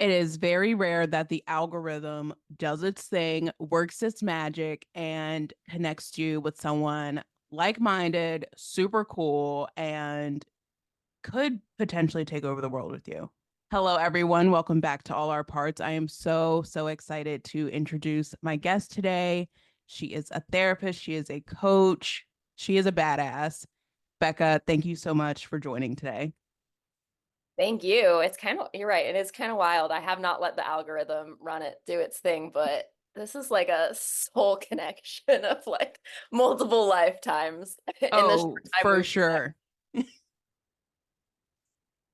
It is very rare that the algorithm does its thing, works its magic, and connects you with someone like-minded, super cool, and could potentially take over the world with you. Hello, everyone. Welcome back to All Our Parts. I am so excited to introduce my guest today. She is a therapist, she is a coach, she is a badass. Becca, thank you so much for joining today. Thank you. You're right. It is kind of wild. I have not let the algorithm run it, do its thing, but this is like a soul connection of like multiple lifetimes in the short Oh, time for we've met. sure.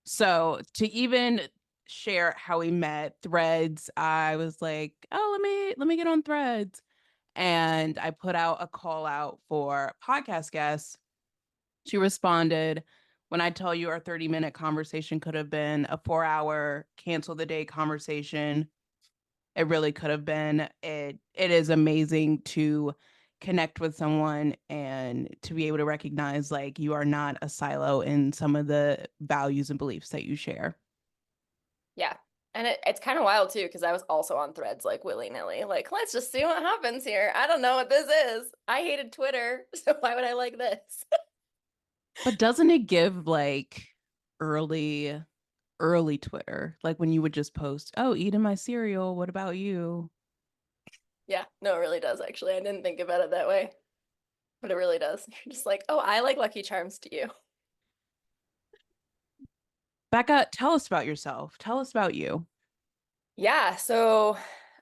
So to even share how we met, Threads, I was like, oh, let me get on Threads. And I put out a call out for podcast guests. She responded, when I tell you our 30-minute conversation could have been a 4 hour cancel the day conversation, it really could have been. It is amazing to connect with someone and to be able to recognize like you are not a silo in some of the values and beliefs that you share. Yeah. And it's kind of wild too, because I was also on Threads like willy-nilly. Like, let's just see what happens here. I don't know what this is. I hated Twitter, so why would I like this? But doesn't it give like early early Twitter, like when you would just post, "Oh, eating my cereal. What about you?" Yeah, no, it really does actually. I didn't think about it that way, but it really does. You're just like, oh, I like Lucky Charms to you. Becca, tell us about yourself. Tell us about you. Yeah, so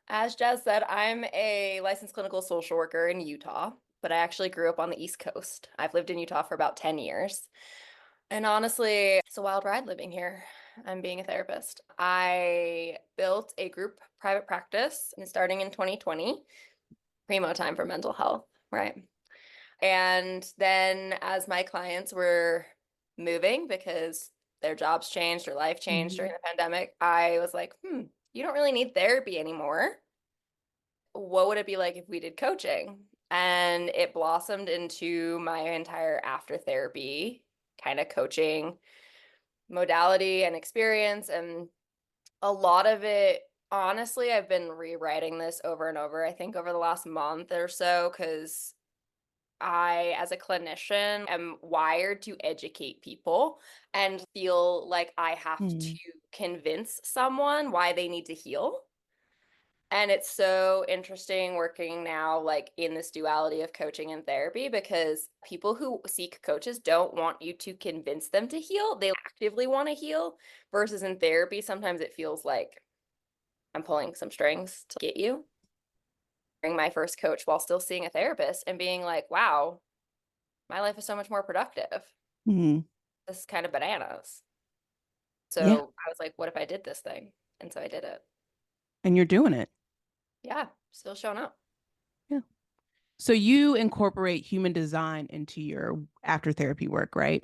as Jazz said, I'm a licensed clinical social worker in Utah, but I actually grew up on the East Coast. I've lived in Utah for about 10 years. And honestly, it's a wild ride living here. I'm being a therapist. I built a group private practice starting in 2020, primo time for mental health, right? And then as my clients were moving because their jobs changed or life changed during Mhm. the pandemic, I was like, you don't really need therapy anymore. What would it be like if we did coaching? And it blossomed into my entire after therapy kind of coaching modality and experience. And a lot of it, honestly, I've been rewriting this over and over, I think over the last month or so, because I, as a clinician, am wired to educate people and feel like I have to Hmm. convince someone why they need to heal. And it's so interesting working now, like in this duality of coaching and therapy, because people who seek coaches don't want you to convince them to heal. They actively want to heal, versus in therapy, sometimes it feels like I'm pulling some strings to get you. Being my first coach while still seeing a therapist and being like, wow, my life is so much more productive. Hmm. This is kind of bananas. Yeah, So I was like, what if I did this thing? And so I did it. and you're doing it. Yeah, still showing up. Yeah. So you incorporate human design into your after therapy work, right?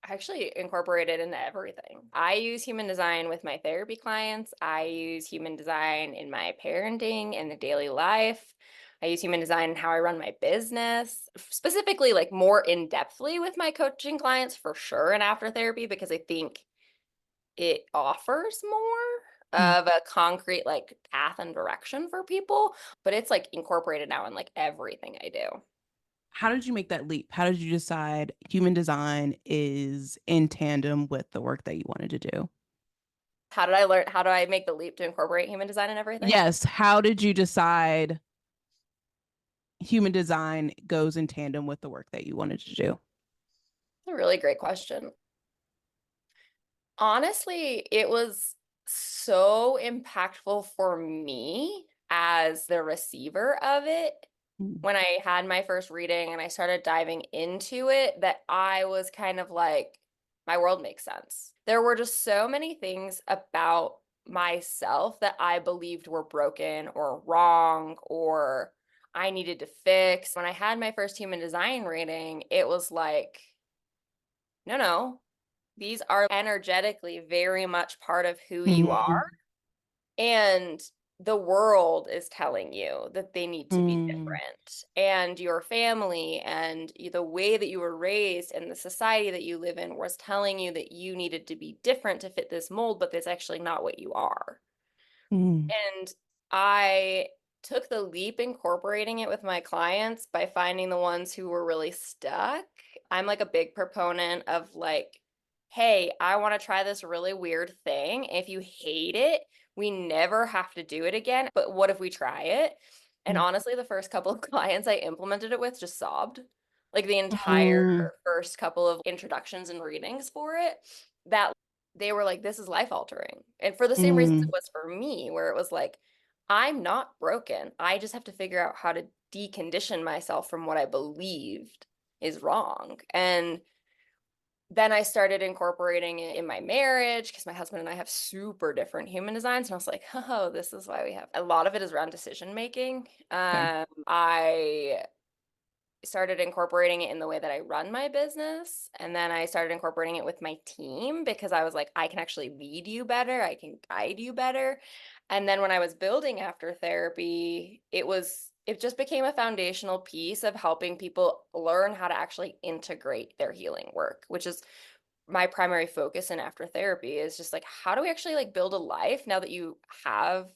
I actually incorporate it into everything. I use human design with my therapy clients. I use human design in my parenting and the daily life. I use human design in how I run my business, specifically like more in-depthly with my coaching clients for sure and after therapy, because I think it offers more Hmm. of a concrete like path and direction for people, but it's like incorporated now in like everything I do. How did you make that leap? How did you decide human design is in tandem with the work that you wanted to do? How did I learn? How do I make the leap to incorporate human design and everything? Yes, how did you decide human design goes in tandem with the work that you wanted to do? A really great question. Honestly, it was so impactful for me as the receiver of it Hmm. when I had my first reading and I started diving into it that I was kind of like, my world makes sense. There were just so many things about myself that I believed were broken or wrong or I needed to fix. When I had my first human design reading, it was like, no, these are energetically very much part of who you are. Hmm. And the world is telling you that they need to be Hmm. different. And your family and the way that you were raised and the society that you live in was telling you that you needed to be different to fit this mold, but that's actually not what you are. Mm, And I took the leap incorporating it with my clients by finding the ones who were really stuck. I'm like a big proponent of like, hey, I want to try this really weird thing. If you hate it, we never have to do it again. But what if we try it? And mm, honestly, the first couple of clients I implemented it with just sobbed. Like the entire mm, first couple of introductions and readings for it, that they were like, this is life altering. And for the same reasons it mm, was for me, where it was like, I'm not broken. I just have to figure out how to decondition myself from what I believed is wrong. And then I started incorporating it in my marriage because my husband and I have super different human designs. And I was like, oh, this is why we have a lot of it is around decision making. okay. I started incorporating it in the way that I run my business. And then I started incorporating it with my team because I was like, I can actually lead you better, I can guide you better. And then when I was building after therapy, it just became a foundational piece of helping people learn how to actually integrate their healing work, which is my primary focus in after therapy is just like how do we actually like build a life now that you have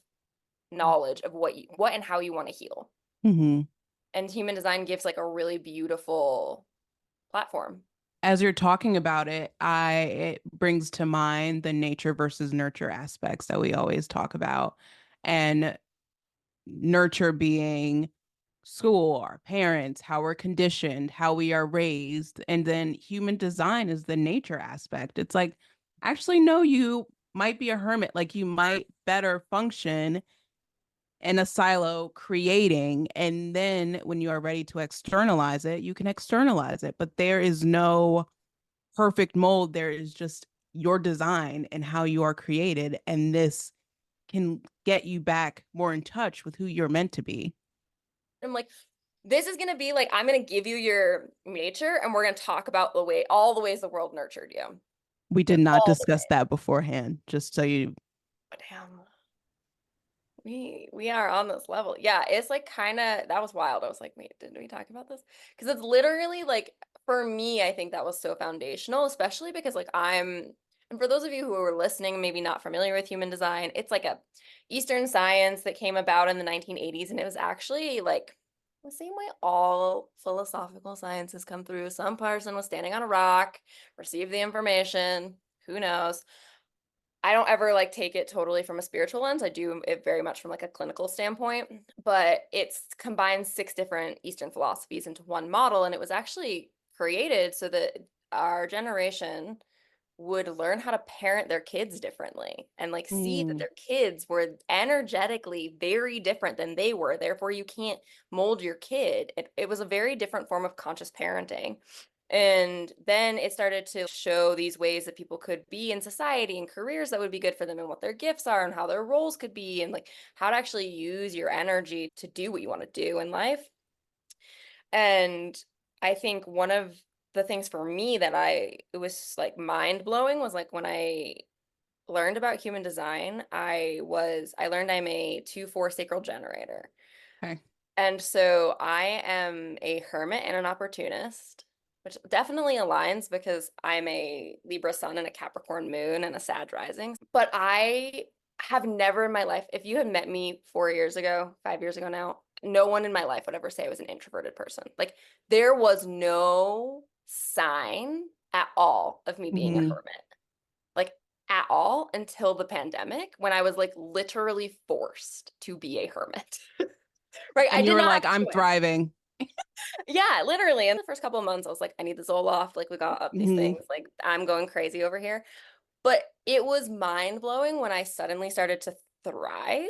knowledge of what and how you want to heal. Hmm. And human design gives like a really beautiful platform. As you're talking about it, it brings to mind the nature versus nurture aspects that we always talk about. And nurture being school, our parents, how we're conditioned, how we are raised. And then human design is the nature aspect. It's like, actually, no, you might be a hermit. Like you might better function in a silo creating. And then when you are ready to externalize it, you can externalize it. But there is no perfect mold. There is just your design and how you are created. And this can get you back more in touch with who you're meant to be. I'm like, this is gonna be like, I'm gonna give you your nature and we're gonna talk about all the ways the world nurtured you. We did Like not all the discuss ways. that beforehand, just so you. But damn, we are on this level. Yeah, it's like kind of that was wild. I was like, wait, didn't we talk about this? Because it's literally like for me, I think that was so foundational, especially because like and for those of you who are listening, maybe not familiar with human design, it's like a Eastern science that came about in the 1980s, and it was actually like the same way all philosophical sciences come through. Some person was standing on a rock, received the information, who knows? I don't ever like take it totally from a spiritual lens. I do it very much from like a clinical standpoint, but it's combines six different Eastern philosophies into one model, and it was actually created so that our generation would learn how to parent their kids differently and like see that Mm, their kids were energetically very different than they were. Therefore, you can't mold your kid. It was a very different form of conscious parenting. And then it started to show these ways that people could be in society and careers that would be good for them and what their gifts are and how their roles could be and like how to actually use your energy to do what you want to do in life. And I think one of the things for me that it was like mind blowing was like when I learned about human design, I learned I'm a 2/4 sacral generator. okay. And so I am a hermit and an opportunist, which definitely aligns because I'm a Libra sun and a Capricorn moon and a Sag rising. But I have never in my life, if you had met me 4 years ago, 5 years ago now, no one in my life would ever say I was an introverted person. Like there was no sign at all of me being a Hmm. hermit, like at all until the pandemic when I was like literally forced to be a hermit. Right. I And you did were not have like, a I'm choice. thriving. Yeah, literally. In the first couple of months, I was like, I need the Zoloft. Like, we got up these Hmm. things. Like, I'm going crazy over here. But it was mind blowing when I suddenly started to thrive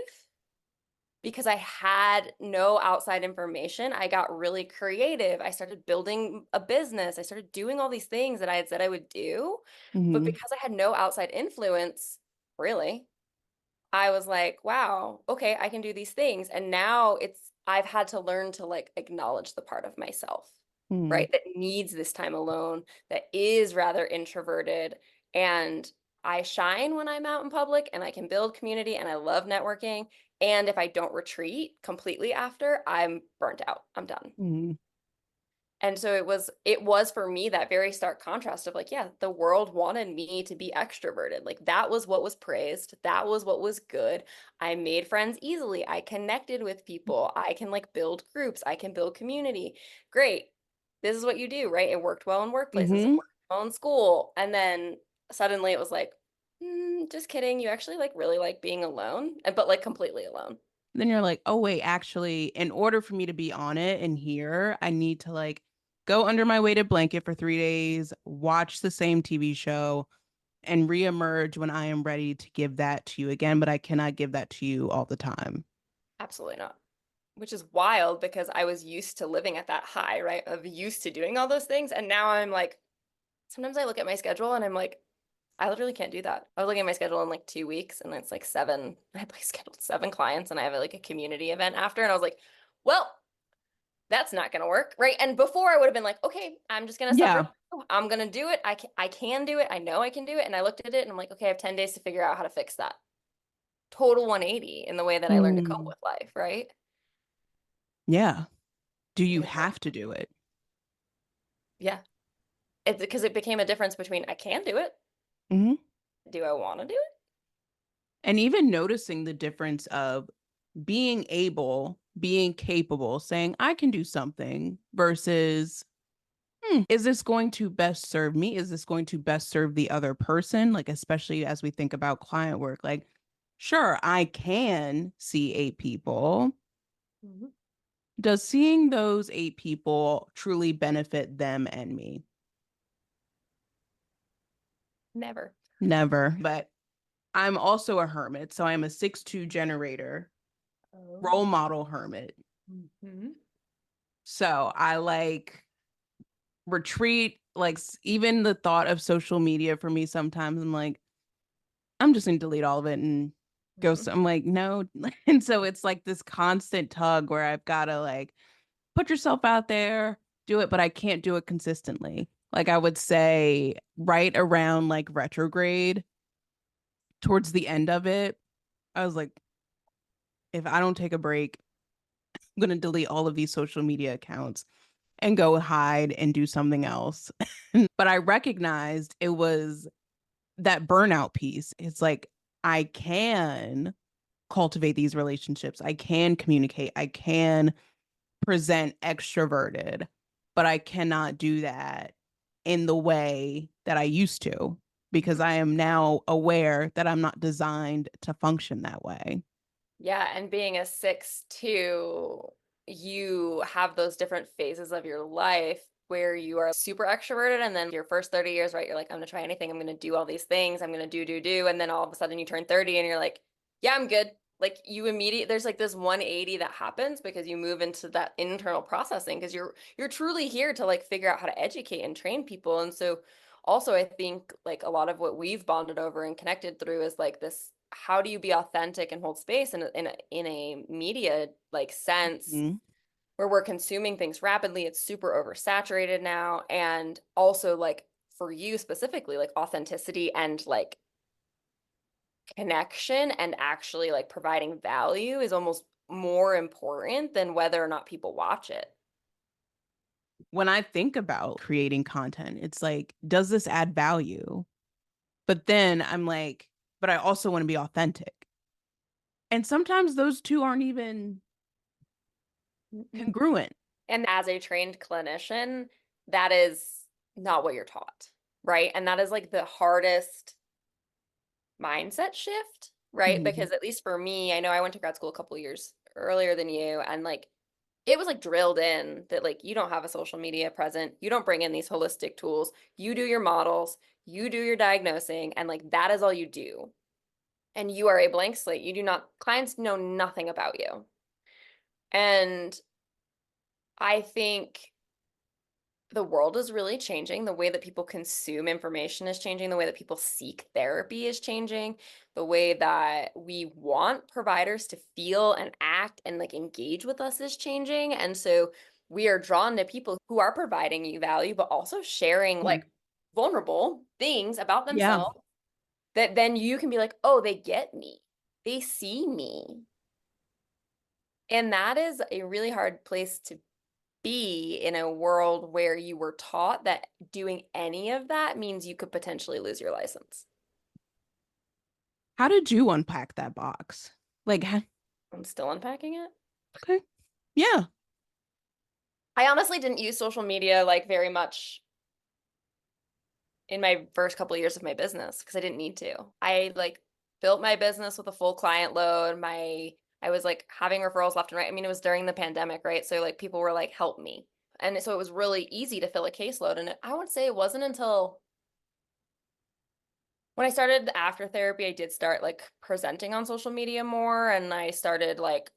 because I had no outside information. I got really creative. I started building a business. I started doing all these things that I had said I would do. But Hmm. because I had no outside influence, really, I was like, wow, okay, I can do these things. And now I've had to learn to like acknowledge the part of myself, Hmm. right? That needs this time alone, that is rather introverted. And I shine when I'm out in public and I can build community and I love networking. And if I don't retreat completely after, I'm burnt out. I'm done. Hmm. And so it was for me that very stark contrast of like, yeah, the world wanted me to be extroverted. Like that was what was praised. That was what was good. I made friends easily. I connected with people. I can like build groups. I can build community. Great. This is what you do, right? It worked well in workplaces. It Hmm. worked well in school. And then suddenly it was like, just kidding. You actually like really like being alone, but like completely alone. Then you're like, oh wait, actually, in order for me to be on it and here, I need to like go under my weighted blanket for 3 days, watch the same TV show, and reemerge when I am ready to give that to you again. But I cannot give that to you all the time. Absolutely not. Which is wild because I was used to living at that high, right? Of used to doing all those things. And now I'm like, sometimes I look at my schedule and I'm like, I literally can't do that. I was looking at my schedule in like 2 weeks and it's like seven, I have like scheduled 7 clients and I have like a community event after. And I was like, well, that's not going to work, right? And before I would have been like, okay, I'm just going to suffer. Yeah. Through. I'm going to do it. I can do it. I know I can do it. And I looked at it and I'm like, okay, I have 10 days to figure out how to fix that. Total 180 in the way that I learned to cope Mm, with life, right? yeah. Do you And it's like, have to do it? yeah. It's because it became a difference between I can do it. Hmm. Do I want to do it? And even noticing the difference of being able, being capable, saying, I can do something versus, is this going to best serve me? Is this going to best serve the other person? Like, especially as we think about client work, like, sure, I can see 8 people. Mhm. Does seeing those 8 people truly benefit them and me? Never. Never. But I'm also a hermit. So I'm a 6-2 generator, Oh. role model hermit. Mhm. So I like retreat, like even the thought of social media for me sometimes I'm like, I'm just gonna delete all of it and go. Mhm. I'm like, no. And so it's like this constant tug where I've gotta like put yourself out there, do it, but I can't do it consistently. Like I would say right around like retrograde, towards the end of it, I was like, if I don't take a break, I'm gonna delete all of these social media accounts and go hide and do something else. But I recognized it was that burnout piece. It's like I can cultivate these relationships. I can communicate. I can present extroverted, but I cannot do that in the way that I used to because Mhm. I am now aware that I'm not designed to function that way. Yeah, and being a 6-2, you have those different phases of your life where you are super extroverted, and then your first 30 years, right? You're like, I'm gonna try anything, I'm gonna do all these things, I'm gonna do, and then all of a sudden you turn 30 and you're like, yeah, I'm good. Like you immediately there's like this 180 that happens because you move into that internal processing because you're truly here to like figure out how to educate and train people. And so also I think like a lot of what we've bonded over and connected through is like this how do you be authentic and hold space in a media like sense Mhm. where we're consuming things rapidly, it's super oversaturated now, and also like for you specifically like authenticity and like connection and actually like providing value is almost more important than whether or not people watch it. When I think about creating content, it's like, does this add value? But then I'm like, but I also want to be authentic. And sometimes those two aren't even Mm-mm. congruent. And as a trained clinician, that is not what you're taught, right? And that is like the hardest mindset shift, right? Mhm. Because at least for me, I know I went to grad school a couple years earlier than you, and like it was like drilled in that like you don't have a social media present, you don't bring in these holistic tools, you do your models, you do your diagnosing, and like that is all you do. And you are a blank slate. You do not, clients know nothing about you. And I think the world is really changing. The way that people consume information is changing. The way that people seek therapy is changing. The way that we want providers to feel and act and like engage with us is changing. And so we are drawn to people who are providing you value, but also sharing Mhm. like vulnerable things about Yeah. themselves that then you can be like, oh, they get me. They see me. And that is a really hard place to be in a world where you were taught that doing any of that means you could potentially lose your license. How did you unpack that box? Like, I'm still unpacking it. okay. Yeah. I honestly didn't use social media like very much in my first couple of years of my business because I didn't need to. I like built my business with a full client load. I was like having referrals left and right. I mean, it was during the pandemic, right? So like people were like, help me. And so it was really easy to fill a caseload. And I would say it wasn't until when I started after therapy, I did start like presenting on social media more and I started like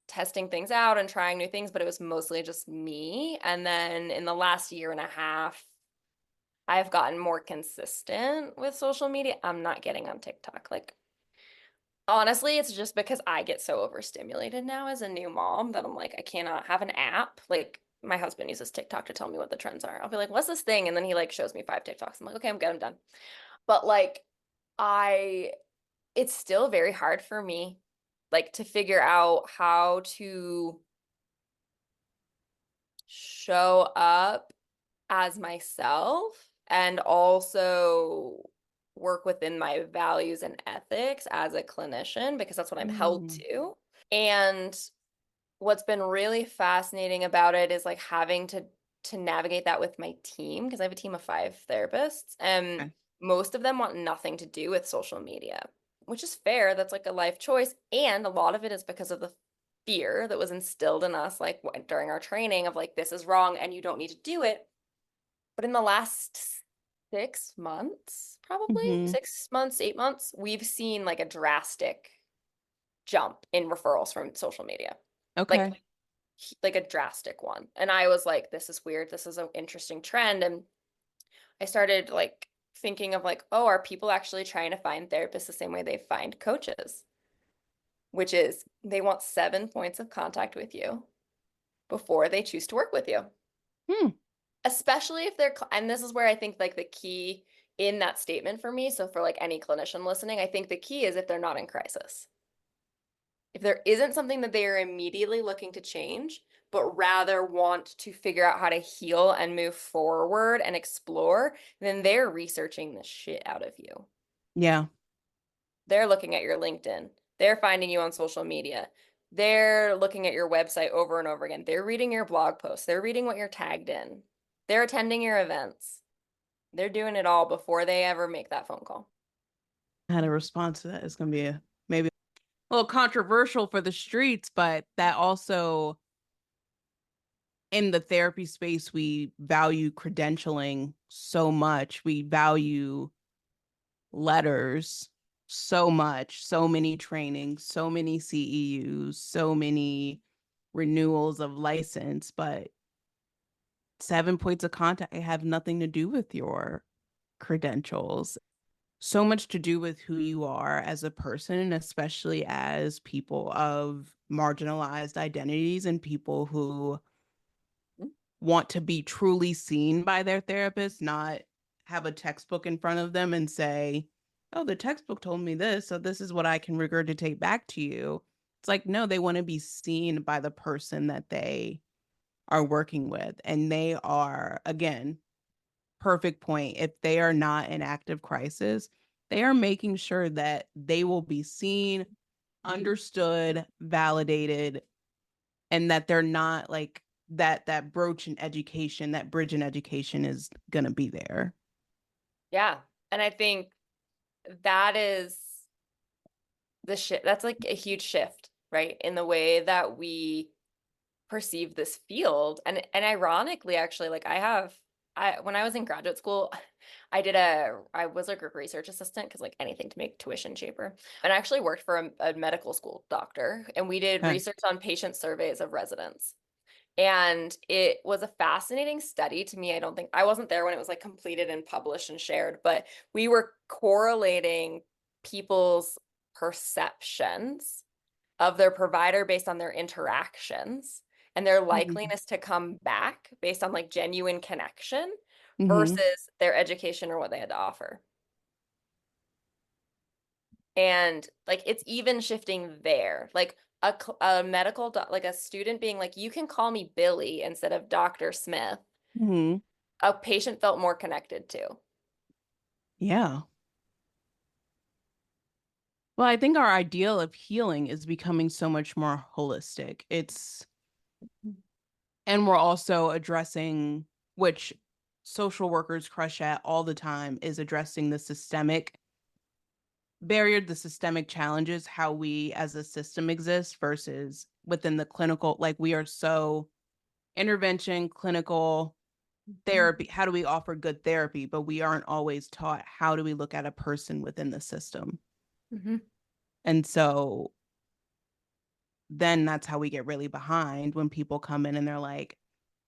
testing things out and trying new things, but it was mostly just me. And then in the last year and a half, I've gotten more consistent with social media. I'm not getting on TikTok. Like, honestly, it's just because I get so overstimulated now as a new mom that I'm like, I cannot have an app. Like, my husband uses TikTok to tell me what the trends are. I'll be like, what's this thing? And then he like shows me 5 TikToks. I'm like, okay, I'm good, I'm done. But like, I, it's still very hard for me, like, to figure out how to show up as myself and also work within my values and ethics as a clinician because that's what I'm held Mm, to. And what's been really fascinating about it is like having to navigate that with my team because I have a team of 5 therapists and okay. most of them want nothing to do with social media, which is fair. That's like a life choice. And a lot of it is because of the fear that was instilled in us like during our training of like this is wrong and you don't need to do it. But in the last 6 months, probably Hmm. 6 months, 8 months, we've seen like a drastic jump in referrals from social media. Like Okay. like a drastic one. And I was like, this is weird. This is an interesting trend. And I started like thinking of like, oh, are people actually trying to find therapists the same way they find coaches? Which is they want 7 points of contact with you before they choose to work with you. Hmm. Especially if they're, and this is where I think like the key in that statement for me. So for like any clinician listening, I think the key is if they're not in crisis. If there isn't something that they are immediately looking to change, but rather want to figure out how to heal and move forward and explore, then they're researching the shit out of you. Yeah. They're looking at your LinkedIn. They're finding you on social media. They're looking at your website over and over again. They're reading your blog posts. They're reading what you're tagged in. They're attending your events. They're doing it all before they ever make that phone call. I had a response to that. It's gonna be maybe a little controversial for the streets, but that also in the therapy space, we value credentialing so much. We value letters so much, so many trainings, so many CEUs, so many renewals of license, but 7 points of contact have nothing to do with your credentials. So much to do with who you are as a person, especially as people of marginalized identities and people who want to be truly seen by their therapist, not have a textbook in front of them and say, oh, the textbook told me this, so this is what I can regurgitate back to you. It's like, no, they want to be seen by the person that they are working with. And they are, again, perfect point. If they are not in active crisis, they are making sure that they will be seen, understood, validated, and that they're not like that broach in education, that bridge in education is gonna be there. Yeah. And I think that is the shift. That's like a huge shift, right? In the way that we perceive this field. And ironically, actually, like I when I was in graduate school, I was like a research assistant because like anything to make tuition cheaper. And I actually worked for a medical school doctor and we did Okay. research on patient surveys of residents. And it was a fascinating study to me. I don't think I wasn't there when it was like completed and published and shared, but we were correlating people's perceptions of their provider based on their interactions and their Mm-hmm. likeliness to come back based on like genuine connection Mm-hmm. versus their education or what they had to offer. And like it's even shifting there. Like a medical doc, like a student being like, you can call me Billy instead of Dr. Smith. Hmm. A patient felt more connected to. Yeah. Well, I think our ideal of healing is becoming so much more holistic. And we're also addressing, which social workers crush at all the time, is addressing the systemic barrier, the systemic challenges, how we as a system exist versus within the clinical. Like we are so intervention, clinical therapy. How do we offer good therapy? But we aren't always taught how do we look at a person within the system. Mm-hmm. And so then that's how we get really behind when people come in and they're like,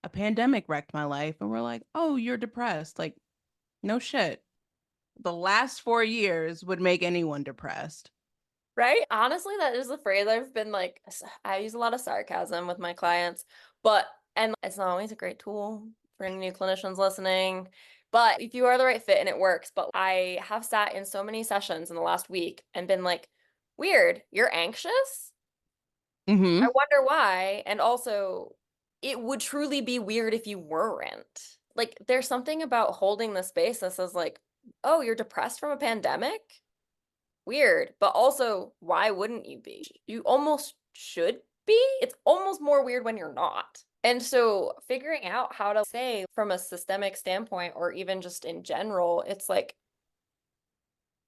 a pandemic wrecked my life. And we're like, oh, you're depressed. Like, no shit. The last 4 years would make anyone depressed. Right? Honestly, that is the phrase I've been like, I use a lot of sarcasm with my clients, but, and it's not always a great tool for any new clinicians listening. But if you are the right fit and it works, but I have sat in so many sessions in the last week and been like, weird, you're anxious? I Mm-hmm. wonder why. And also, it would truly be weird if you weren't. Like, there's something about holding the space that says, like, oh, you're depressed from a pandemic? Weird, but also, why wouldn't you be? You almost should be. It's almost more weird when you're not. And so, figuring out how to say from a systemic standpoint, or even just in general, it's like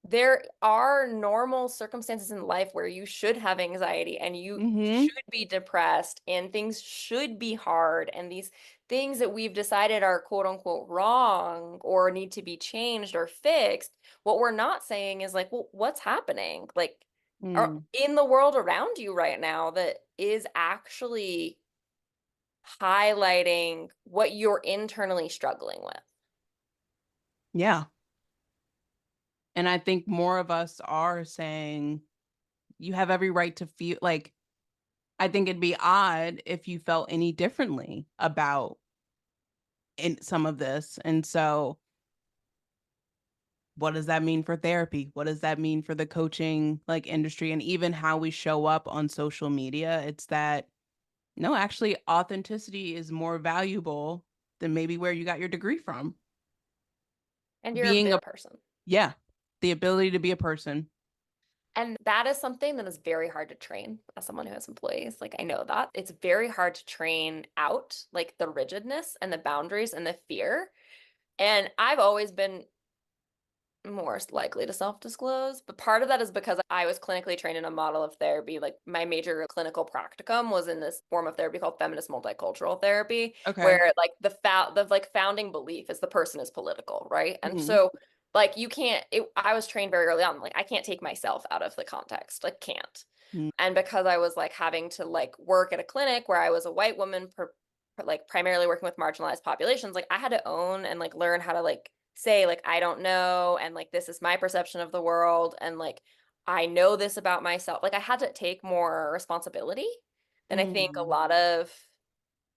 there are normal circumstances in life where you should have anxiety and you Mm-hmm. should be depressed and things should be hard and these things that we've decided are quote unquote wrong or need to be changed or fixed. What we're not saying is like, well, what's happening? Like, are Mm. in the world around you right now that is actually highlighting what you're internally struggling with. Yeah. And I think more of us are saying you have every right to feel like I think it'd be odd if you felt any differently about in some of this. And so what does that mean for therapy? What does that mean for the coaching like industry and even how we show up on social media? It's that no, actually authenticity is more valuable than maybe where you got your degree from. And you're a Being bit a person. yeah, the ability to be a person. And that is something that is very hard to train as someone who has employees. Like, I know that it's very hard to train out, like the rigidness and the boundaries and the fear. And I've always been more likely to self-disclose, but part of that is because I was clinically trained in a model of therapy. Like, my major clinical practicum was in this form of therapy called feminist multicultural therapy, Okay. where like the like founding belief is the person is political, right? And Hmm. so like you can't I was trained very early on, like I can't take myself out of the context. Like can't. And because I was like having to like work at a clinic where I was a white woman like primarily working with marginalized populations, like I had to own and like learn how to like say like I don't know and like this is my perception of the world and like I know this about myself. Like I had to take more responsibility than I think a Mm. lot of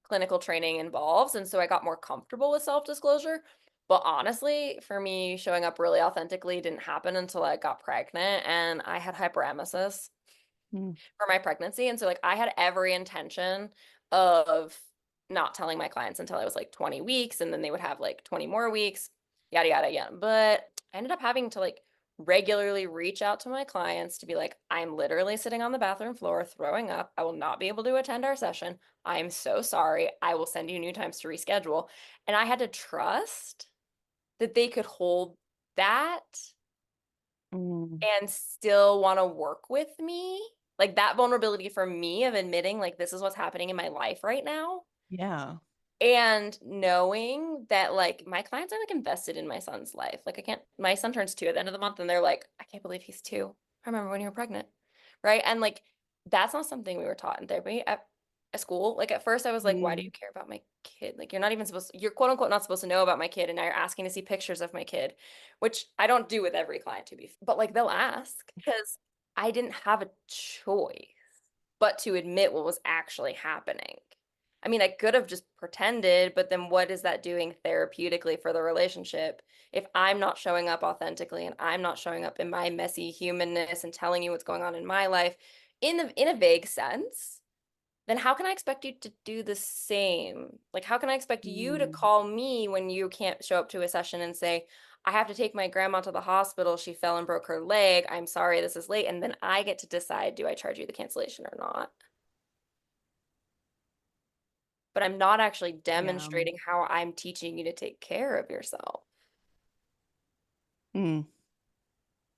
clinical training involves. And so I got more comfortable with self-disclosure. But honestly, for me, showing up really authentically didn't happen until I got pregnant and I had hyperemesis Mm. for my pregnancy. And so like I had every intention of not telling my clients until I was like 20 weeks and then they would have like 20 more weeks, yada yada yada. But I ended up having to like regularly reach out to my clients to be like, I'm literally sitting on the bathroom floor throwing up. I will not be able to attend our session. I'm so sorry. I will send you new times to reschedule. And I had to trust that they could hold that Mm. and still want to work with me. Like that vulnerability for me of admitting, like, this is what's happening in my life right now. Yeah. And knowing that, like, my clients are like invested in my son's life. Like, I can't, my son turns 2 at the end of the month, and they're like, I can't believe he's 2. I remember when you were pregnant. Right. And like, that's not something we were taught in therapy at school. Like, at first, I was like, why do you Mm. care about my kid? Like, you're not even supposed to, you're quote unquote not supposed to know about my kid. And now you're asking to see pictures of my kid, which I don't do with every client to be, but like, they'll ask because I didn't have a choice but to admit what was actually happening. I mean, I could have just pretended, but then what is that doing therapeutically for the relationship? If I'm not showing up authentically and I'm not showing up in my messy humanness and telling you what's going on in my life in a vague sense, then how can I expect you to do the same? Like, how can I expect you to Mm, call me when you can't show up to a session and say, I have to take my grandma to the hospital. She fell and broke her leg. I'm sorry, this is late. And then I get to decide, do I charge you the cancellation or not? But I'm not actually yeah. demonstrating how I'm teaching you to take care of yourself. Mm,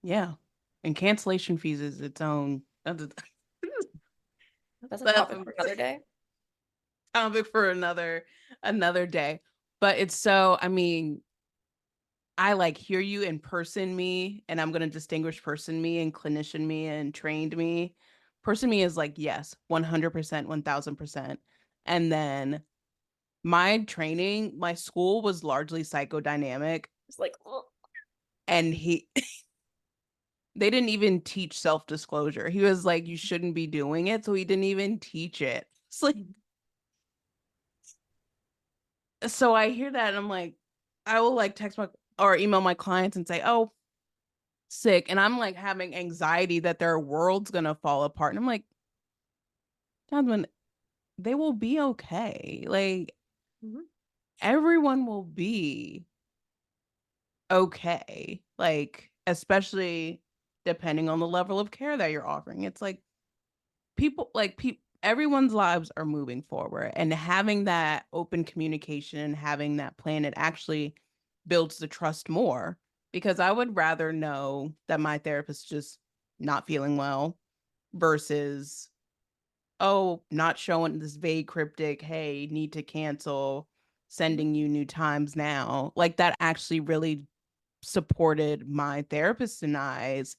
yeah. And cancellation fees is its own That's a that's topic a for another day. topic for another day. But it's so, I mean, I like hear you in person me, and I'm gonna distinguish person me and clinician me and trained me. Person me is like, yes, 100%, 1000%. And then my training, my school was largely psychodynamic, It's like, oh. and they didn't even teach self-disclosure. He was like, you shouldn't be doing it, so he didn't even teach it. It's like, so I hear that and I'm like, I will like text my or email my clients and say, oh, sick. And I'm like having anxiety that their world's gonna fall apart. And I'm like, Jasmine, they will be okay. Like Mhm. everyone will be okay. Like, especially depending on the level of care that you're offering. It's like people everyone's lives are moving forward, and having that open communication and having that plan, it actually builds the trust more, because I would rather know that my therapist just not feeling well versus, oh, not showing this vague cryptic, hey, need to cancel, Mhm. sending you new times now. Like that actually really supported my therapist and I's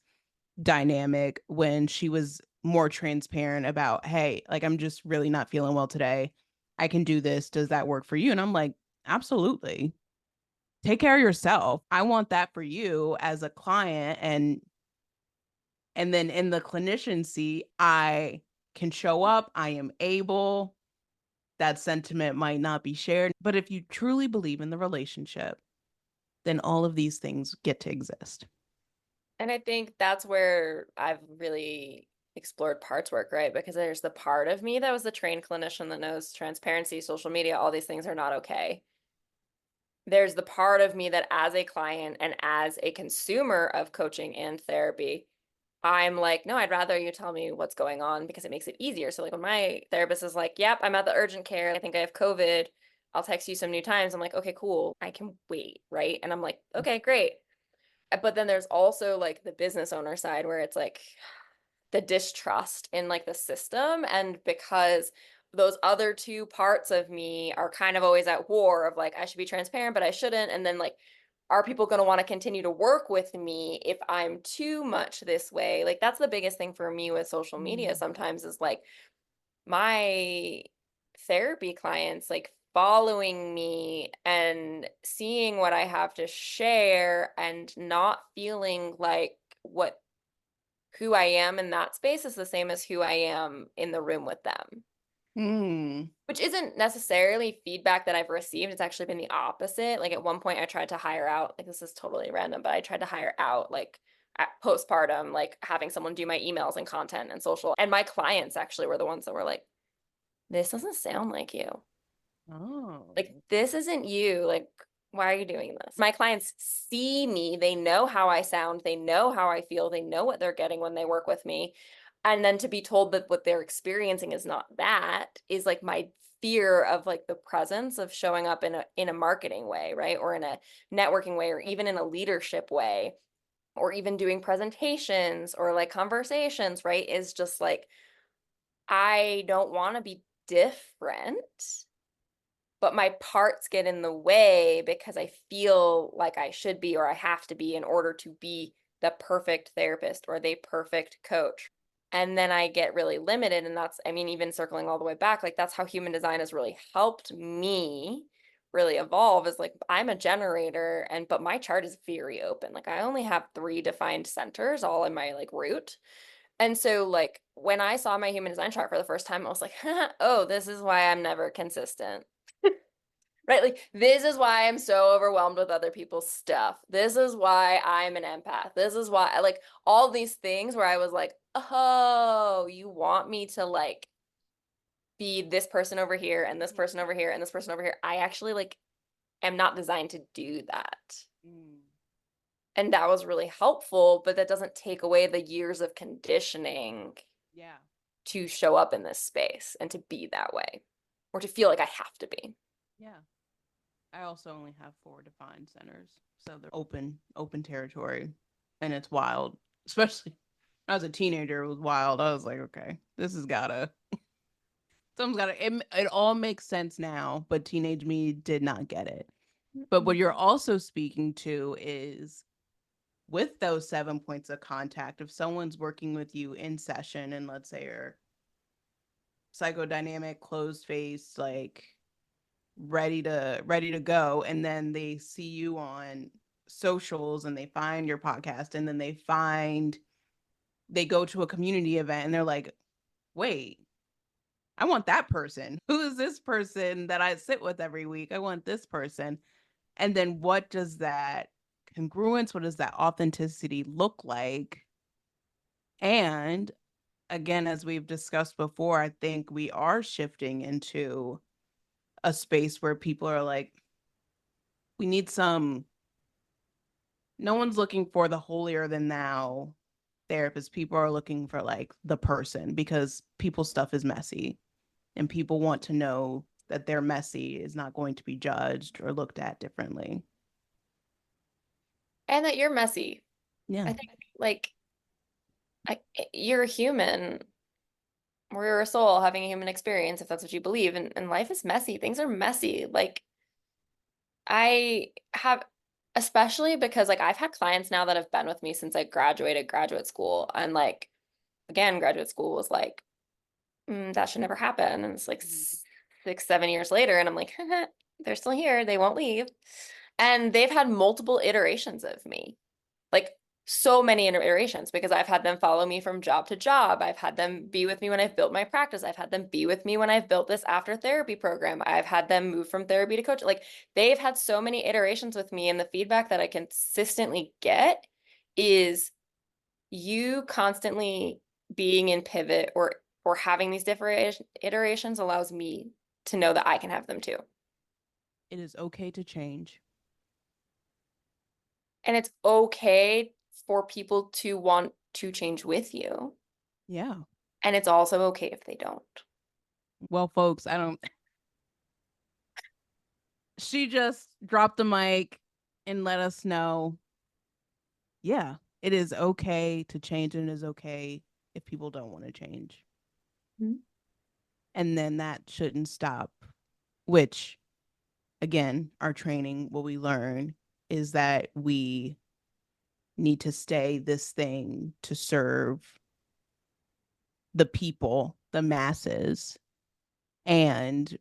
dynamic when she was more transparent about, hey, like I'm just really not feeling well today. I can do this. Does that work for you? And I'm like, absolutely. Take care of yourself. I want that for you as a client. And then in the clinician seat, I can show up. I am able. That sentiment might not be shared. But if you truly believe in the relationship, then all of these things get to exist. And I think that's where I've really explored parts work, right? Because there's the part of me that was the trained clinician that knows transparency, social media, all these things are not okay. There's the part of me that, as a client and as a consumer of coaching and therapy, I'm like, no, I'd rather you tell me what's going on because it makes it easier. So, like, when my therapist is like, yep, I'm at the urgent care, I think I have COVID, I'll text you some new times. I'm like, okay, cool, I can wait, right? And I'm like, okay, great. But then there's also like the business owner side where it's like the distrust in like the system. And because those other two parts of me are kind of always at war of like, I should be transparent, but I shouldn't. And then like, are people going to want to continue to work with me if I'm too much this way? Like, that's the biggest thing for me with social media Mm. sometimes is like my therapy clients like following me and seeing what I have to share and not feeling like what who I am in that space is the same as who I am in the room with them. Mm. Which isn't necessarily feedback that I've received. It's actually been the opposite. Like at one point I tried to hire out, like this is totally random, but I tried to hire out like at postpartum, like having someone do my emails and content and social. And my clients actually were the ones that were like, this doesn't sound like you. Like, Oh. this isn't you. Like, why are you doing this? My clients see me. They know how I sound. They know how I feel. They know what they're getting when they work with me. And then to be told that what they're experiencing is not that is like my fear of like the presence of showing up in a marketing way, right? Or in a networking way, or even in a leadership way, or even doing presentations or like conversations, right? Is just like I don't want to be different, but my parts get in the way because I feel like I should be or I have to be in order to be the perfect therapist or the perfect coach. And then I get really limited. And that's, I mean, even circling all the way back, like that's how human design has really helped me really evolve is like I'm a generator but my chart is very open. Like I only have three defined centers all in my like root. And so like when I saw my human design chart for the first time, I was like, oh, this is why I'm never consistent. Right? Like this is why I'm so overwhelmed with other people's stuff. This is why I'm an empath. This is why like all these things where I was like, oh, you want me to like be this person over here and this person over here and this person over here. I actually like am not designed to do that. Mm. And that was really helpful, but that doesn't take away the years of conditioning Yeah. to show up in this space and to be that way or to feel like I have to be. Yeah. I also only have 4 defined centers. So they're open territory. And it's wild. Especially when I was a teenager, it was wild. I was like, okay, this has gotta something's gotta it all makes sense now, but teenage me did not get it. But what you're also speaking to is with those 7 points of contact, if someone's working with you in session and let's say you're psychodynamic, closed face, like ready to go, and then they see you on socials and they find your podcast and then they go to a community event and they're like, wait, I want that person. Who is this person that I sit with every week? I want this person. And then what does that congruence, what does that authenticity look like? And again, as we've discussed before, I think we are shifting into a space where people are like, we need some, no one's looking for the holier than thou therapist. People are looking for like the person because people's stuff is messy and people want to know that their messy is not going to be judged or looked at differently. And that you're messy. Yeah. I think like I, you're a human. We're a soul having a human experience, if that's what you believe. And life is messy. Things are messy. Like I have, especially because like I've had clients now that have been with me since I graduated graduate school. And like, again, graduate school was like, that should never happen. And it's like Mhm. 6, 7 years later, and I'm like, they're still here. They won't leave. And they've had multiple iterations of me, like so many iterations, because I've had them follow me from job to job. I've had them be with me when I've built my practice. I've had them be with me when I've built this after therapy program. I've had them move from therapy to coach. Like they've had so many iterations with me. And the feedback that I consistently get is you constantly being in pivot or having these different iterations allows me to know that I can have them too. It is okay to change. And it's okay for people to want to change with you. Yeah. And it's also okay if they don't. Well, folks, I don't, she just dropped the mic and let us know, yeah, it is okay to change and it is okay if people don't want to change. Mhm. And then that shouldn't stop, which again, our training, what we learn is that we need to stay this thing to serve the people, the masses. And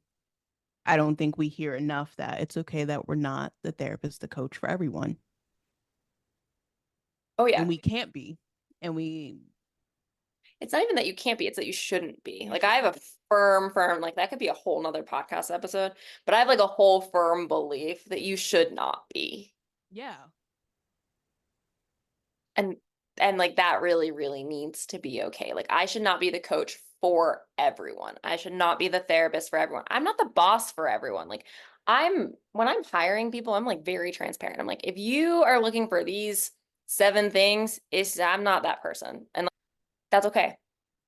I don't think we hear enough that it's okay that we're not the therapist, the coach for everyone. Oh, And yeah. we can't be. And we It's not even that you can't be, it's that you shouldn't be. you Like should I have a firm, like that could be a whole nother podcast episode, but I have like a whole firm belief that you should not be. yeah. And and like that really, really needs to be okay. Like I should not be the coach for everyone. I should not be the therapist for everyone. I'm not the boss for everyone. Like when I'm hiring people, I'm like very transparent. I'm like, if you are looking for these 7 things, I'm not that person. And like, that's okay.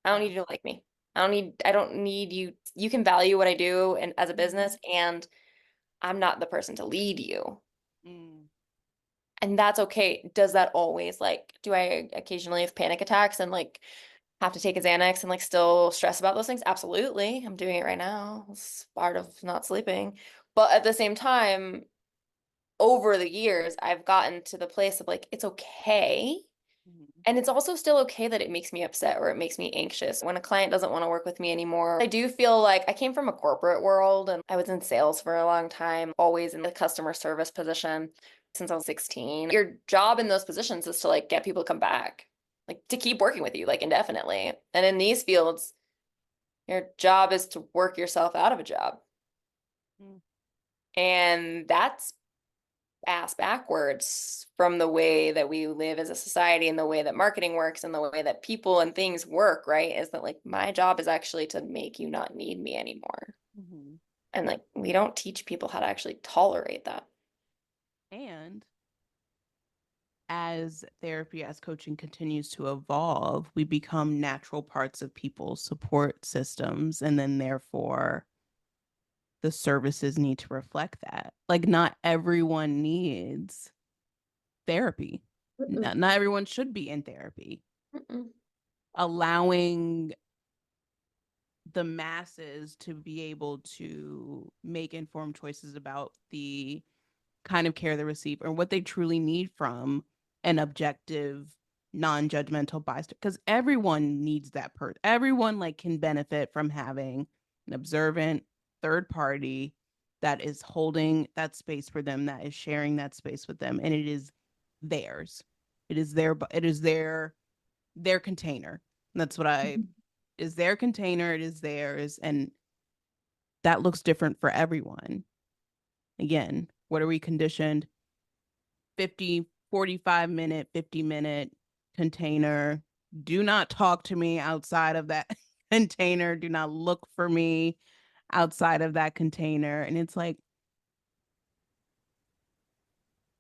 I don't Yeah. need you to like me. I don't need you. You can value what I do and as a Mm-hmm. business, and I'm not the person to lead you. Mm. And that's okay. Does that always like, do I occasionally have panic attacks and like have to take a Xanax and like still stress about those things? Absolutely. I'm doing it right now. It's part of not sleeping. But at the same time, over the years, I've gotten to the place of like, it's okay. Mm-hmm. And it's also still okay that it makes me upset or it makes me anxious when a client doesn't want to work with me anymore. I do feel like I came from a corporate world and I was in sales for a long time, always in the customer service position since I was 16. Your job in those positions is to like get people to come back. like to keep working with you like indefinitely. And in these fields, your job is to work yourself out of a job. Mm. And that's ass backwards from the way that we live as a society and the way that marketing works and the way that people and things work, right? Is that like my job is actually to make you not need me anymore. Mhm. And like we don't teach people how to actually tolerate that. And as therapy, as coaching continues to evolve, we become natural parts of people's support systems. And then, therefore, the services need to reflect that. Like, not everyone needs therapy, Mm-mm, not everyone should be in therapy. mm-mm, Allowing the masses to be able to make informed choices about the kind of care they receive or what they truly need from an objective, non-judgmental bystander, because everyone needs that person. Everyone like can benefit from having an observant third party that is holding that space for them, that is sharing that space with them, and it is theirs. It is their container. That's what I is their container, it is theirs, and that looks different for everyone. Again, what are we conditioned? 50, 45-minute, 50-minute container. Do not talk to me outside of that container. Do not look for me outside of that container. And it's like,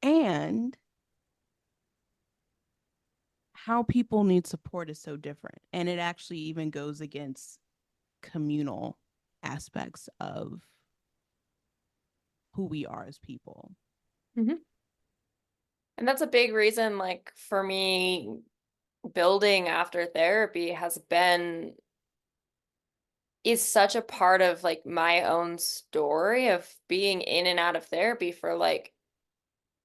and how people need support is so different. And it actually even goes against communal aspects of who we are as people. mm-hmm. And that's a big reason, like for me, building after therapy has been is such a part of like my own story of being in and out of therapy for like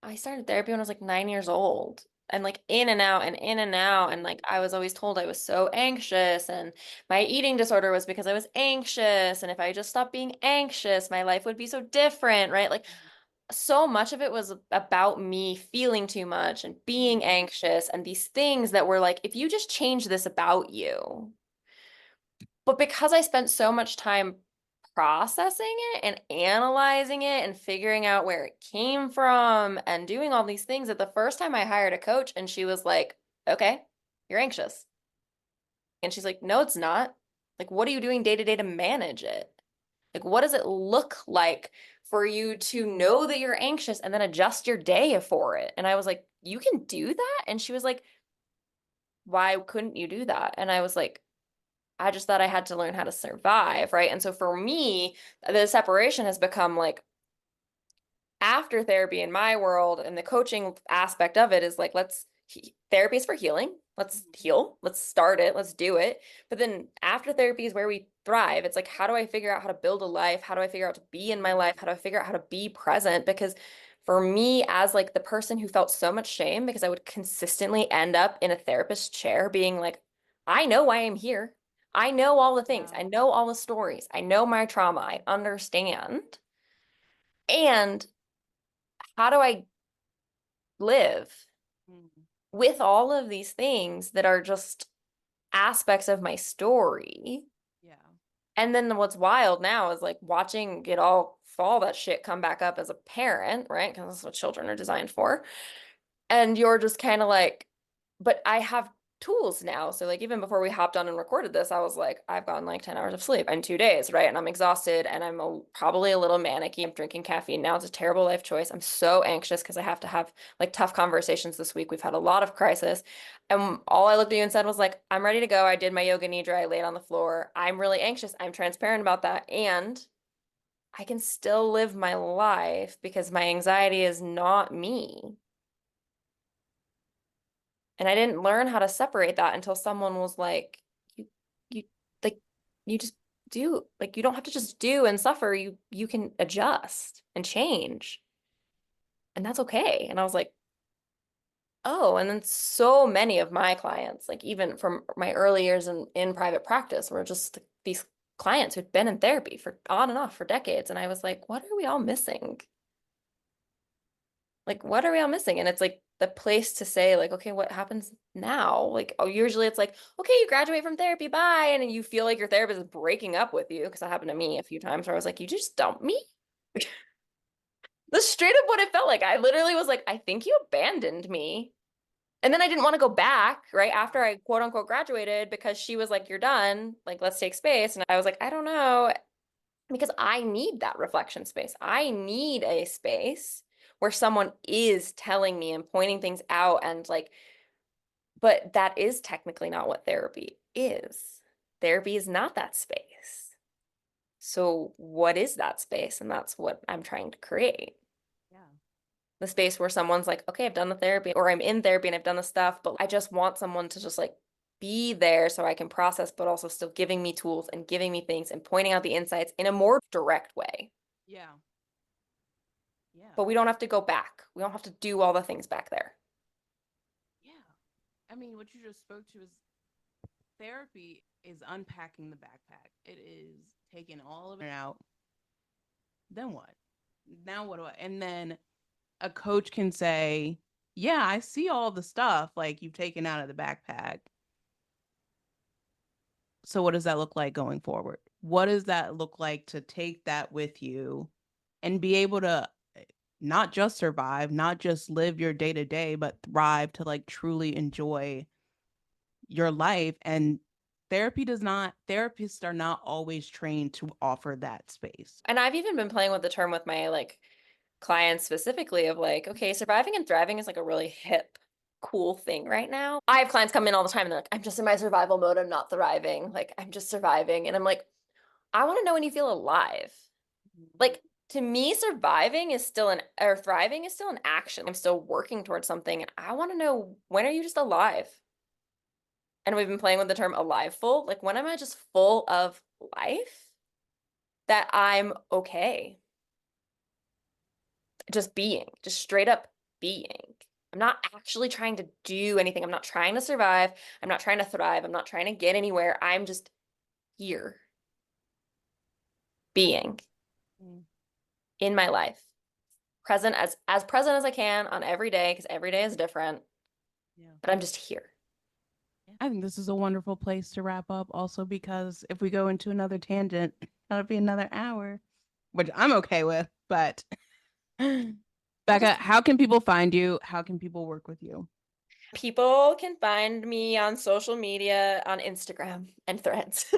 I started therapy when I was like 9 years old and like in and out and in and out and like I was always told I was so anxious and my eating disorder was because I was anxious and if I just stopped being anxious my life would be so different, right? Like so much of it was about me feeling too much and being Mm-hmm. anxious and these things that were like if you just change this about you, but because I spent so much time processing it and analyzing it and figuring out where it came from and doing all these things, that the first time I hired a coach and she was like, okay, you're anxious. And she's like, no, it's not. Like, what are you doing day to day to manage it? Like, what does it look like for you to know that you're anxious and then adjust your day for it? And I was like, you can do that? And she was like, why couldn't you do that? And I was like, I just thought I had to learn how to survive, right? And so for me, the separation has become like after therapy in my world and the coaching aspect of it is like, therapy is for healing. Let's Mm-hmm. heal. Let's start it. Let's do it. But then after therapy is where we thrive. It's like, how do I figure out how to build a life? How do I figure out to be in my life? How do I figure out how to be present? Because for me, as like the person who felt so much shame because I would consistently end up in a therapist chair being like, I know why I'm here. I know all the things. Yeah. I know all the stories. I know my trauma. I understand. And how do I live Mm-hmm. with all of these things that are just aspects of my story? Yeah. And then what's wild now is like watching it all that shit come back up as a parent, right? Because that's what children are designed for. And you're just kind of like, but I have tools now. So like even before we hopped on and recorded this, I was like, I've gotten like 10 hours of sleep in 2 days, right? And I'm exhausted and probably a little manicky. I'm drinking caffeine now. It's a terrible life choice. I'm so anxious because I have to have like tough conversations this week. We've had a lot of crisis. And all I looked at you and said was like, I'm ready to go. I did my yoga nidra. I laid on the floor. I'm really anxious. I'm transparent about that. And I can still live my life because my anxiety is not me. And I didn't learn how to separate that until someone was like, you like you just do. Like you don't have to just do and suffer. You can adjust and change. And that's okay. And I was like, oh, and then so many of my clients, like even from my early years in private practice, were just these clients who'd been in therapy for on and off for decades. And I was like, what are we all missing? Like, what are we all missing? And it's like the place to say, like, okay, what happens now? Like, oh, usually it's like, okay, you graduate from therapy, bye. And then you feel like your therapist is breaking up with you. Because that happened to me a few times where I was like, you just dumped me? That's straight up what it felt like. I literally was like, I think you abandoned me. And then I didn't want to go back right after I quote unquote graduated because she was like, you're done. Like, let's take space. And I was like, I don't know. Because I need that reflection space. I need a space where someone is telling me and pointing things out and like, but that is technically not what therapy is. Therapy is not that space. So what is that space? And that's what I'm trying to create. Yeah. The space where someone's like, okay, I've done the therapy or I'm in therapy and I've done the stuff, but I just want someone to just like be there so I can process, but also still giving me tools and giving me things and pointing out the insights in a more direct way. Yeah. Yeah. But we don't have to go back. We don't have to do all the things back there. Yeah. I mean, what you just spoke to is therapy is unpacking the backpack. It is taking all of it out. Then what? Now what do I? And then a coach can say, "Yeah, I see all the stuff like you've taken out of the backpack. So what does that look like going forward? What does that look like to take that with you and be able to not just survive, not just live your day to day, but thrive to like truly enjoy your life?" And therapists are not always trained to offer that space. And I've even been playing with the term with my like clients specifically of like, okay, surviving and thriving is like a really hip, cool thing right now. I have clients come in all the time and they're like, I'm just in my survival mode. I'm not thriving. Like, I'm just surviving. And I'm like, I want to know when you feel alive. Like, to me, surviving is still an, or thriving is still an action. I'm still working towards something. And I want to know when are you just alive? And we've been playing with the term alive full. Like, when am I just full of life that I'm okay? Just being, just straight up being. I'm not actually trying to do anything. I'm not trying to survive. I'm not trying to thrive. I'm not trying to get anywhere. I'm just here, being Mm, in my life, present as present as I can on every day, because every day is different, yeah. but I'm just here. I think this is a wonderful place to wrap up also because if we go into another tangent, that'll be another hour, which I'm okay with. But I'll Becca, just how can people find you? How can people work with you? People can find me on social media on Instagram and Threads.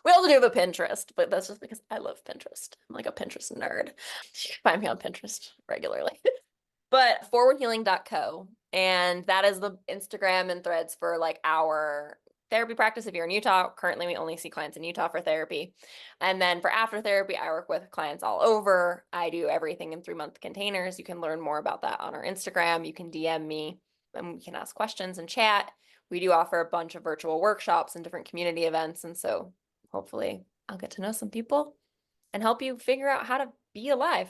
We also do have a Pinterest, but that's just because I love Pinterest. I'm like a Pinterest nerd. You can find me on Pinterest regularly. But forwardhealing.co. And that is the Instagram and Threads for like our therapy practice. If you're in Utah, currently we only see clients in Utah for therapy. And then for after therapy, I work with clients all over. I do everything in 3-month containers. You can learn more about that on our Instagram. You can DM me and we can ask questions and chat. We do offer a bunch of virtual workshops and different community events. And so hopefully I'll get to know some people and help you figure out how to be alive.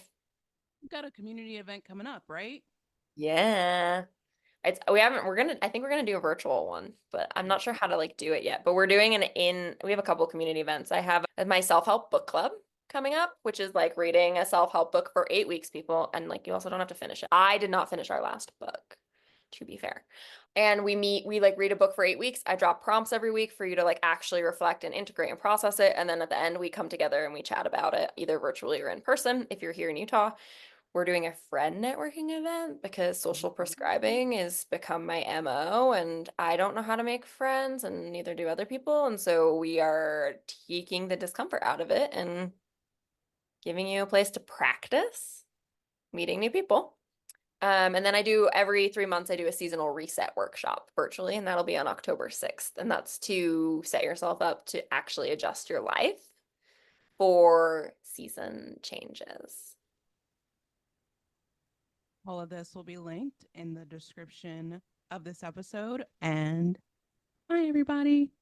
You've got a community event coming up, right? Yeah. It's we haven't we're gonna I think we're gonna do a virtual one, but I'm not sure how to like do it yet. But we're doing an in we have a couple community events. I have my self-help book club coming up, which is like reading a self-help book for 8 weeks, people, and like you also don't have to finish it. I did not finish our last book, to be fair. And we like read a book for 8 weeks. I drop prompts every week for you to like actually reflect and integrate and process it. And then at the end, we come together and we chat about it, either virtually or in person if you're here in Utah. We're doing a friend networking event because social prescribing has become my MO and I don't know how to make friends and neither do other people. And so we are taking the discomfort out of it and giving you a place to practice meeting new people. And then I do every 3 months, I do a seasonal reset workshop virtually, and that'll be on October 6th. And that's to set yourself up to actually adjust your life for season changes. All of this will be linked in the description of this episode. And bye, everybody.